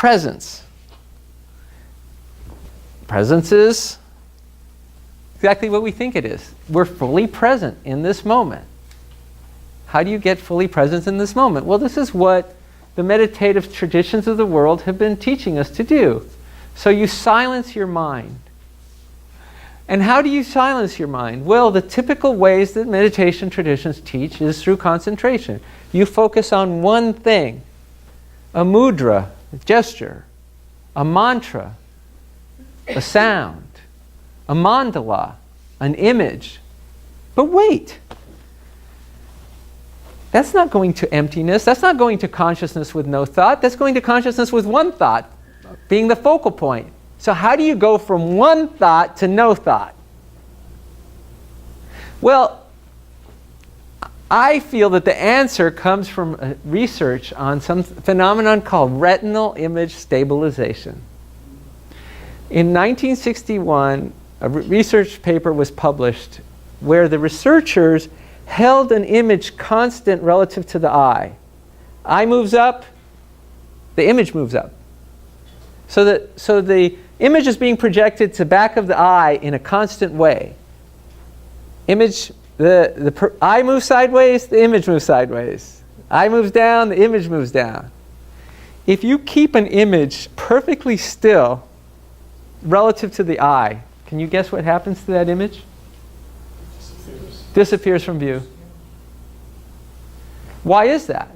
presence. Presence is exactly what we think it is. We're fully present in this moment. How do you get fully present in this moment? Well, this is what the meditative traditions of the world have been teaching us to do. So you silence your mind. And how do you silence your mind? Well, the typical ways that meditation traditions teach is through concentration. You focus on one thing, a mudra, a gesture, a mantra, a sound, a mandala, an image. But wait, that's not going to emptiness. That's not going to consciousness with no thought. That's going to consciousness with one thought, being the focal point. So how do you go from one thought to no thought? Well, I feel that the answer comes from research on some phenomenon called retinal image stabilization. In 1961, a research paper was published where the researchers held an image constant relative to the eye. Eye moves up, the image moves up. So the image is being projected to the back of the eye in a constant way. The eye moves sideways, the image moves sideways. Eye moves down, the image moves down. If you keep an image perfectly still relative to the eye, can you guess what happens to that image? Disappears from view. Why is that?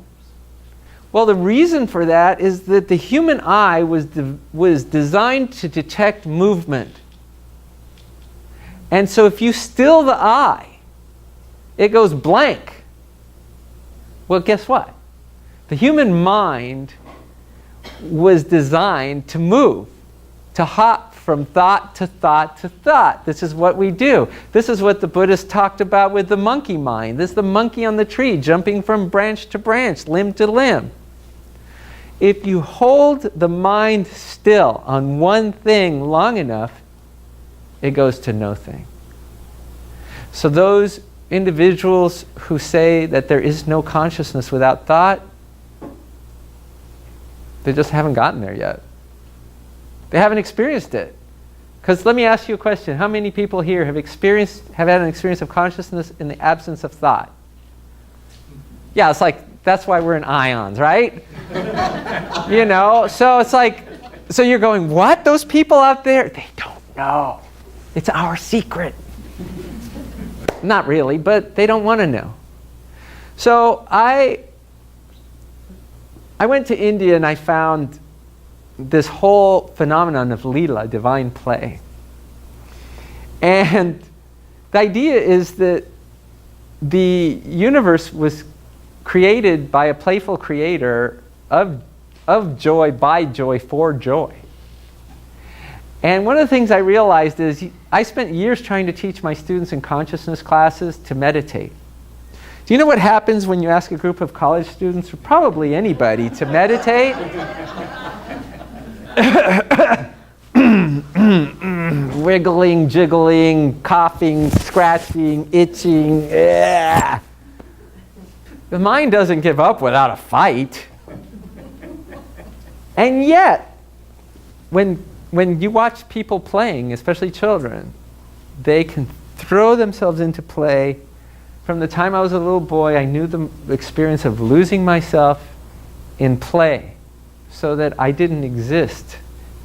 Well, the reason for that is that the human eye was designed to detect movement. And so if you still the eye, it goes blank. Well, guess what? The human mind was designed to move, to hop from thought to thought to thought. This is what we do. This is what the Buddhists talked about with the monkey mind. This is the monkey on the tree, jumping from branch to branch, limb to limb. If you hold the mind still on one thing long enough, it goes to no thing. So those individuals who say that there is no consciousness without thought, they just haven't gotten there yet. They haven't experienced it. Because let me ask you a question. How many people here have had an experience of consciousness in the absence of thought? Yeah, it's like, that's why we're in ions, right? You know, so it's like, so you're going, what? Those people out there, they don't know. It's our secret. Not really, but they don't want to know. So I went to India and I found this whole phenomenon of Leela, divine play. And the idea is that the universe was created by a playful creator of joy, by joy, for joy. And one of the things I realized is I spent years trying to teach my students in consciousness classes to meditate. Do you know what happens when you ask a group of college students, or probably anybody, to meditate? Wiggling, jiggling, coughing, scratching, itching. The mind doesn't give up without a fight. And yet, when you watch people playing, especially children, they can throw themselves into play. From the time I was a little boy, I knew the experience of losing myself in play so that I didn't exist.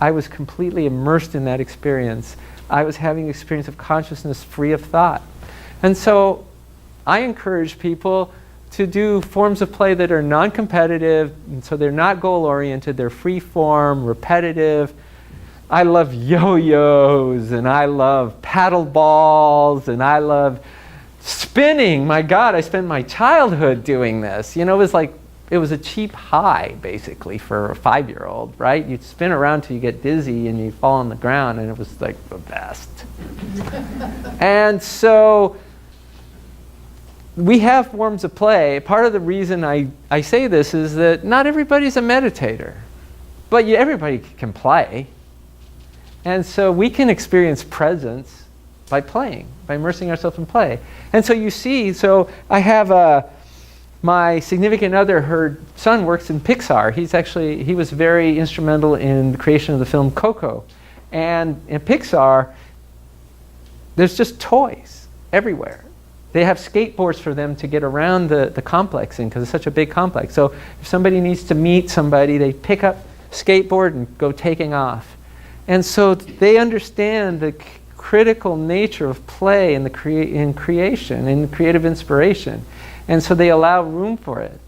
I was completely immersed in that experience. I was having an experience of consciousness free of thought. And so I encourage people to do forms of play that are non-competitive, and so they're not goal-oriented, they're free-form, repetitive. I love yo-yos, and I love paddle balls, and I love spinning. My God, I spent my childhood doing this. You know, it was a cheap high, basically, for a 5-year-old, right? You'd spin around till you get dizzy and you fall on the ground, and it was like the best. And so we have forms of play. Part of the reason I say this is that not everybody's a meditator, but everybody can play. And so we can experience presence by playing, by immersing ourselves in play. And so you see, so I have My significant other, her son, works in Pixar. He was very instrumental in the creation of the film Coco. And in Pixar, there's just toys everywhere. They have skateboards for them to get around the complex in, because it's such a big complex. So if somebody needs to meet somebody, they pick up a skateboard and go taking off. And so they understand the critical nature of play in creation, in creative inspiration. And so they allow room for it.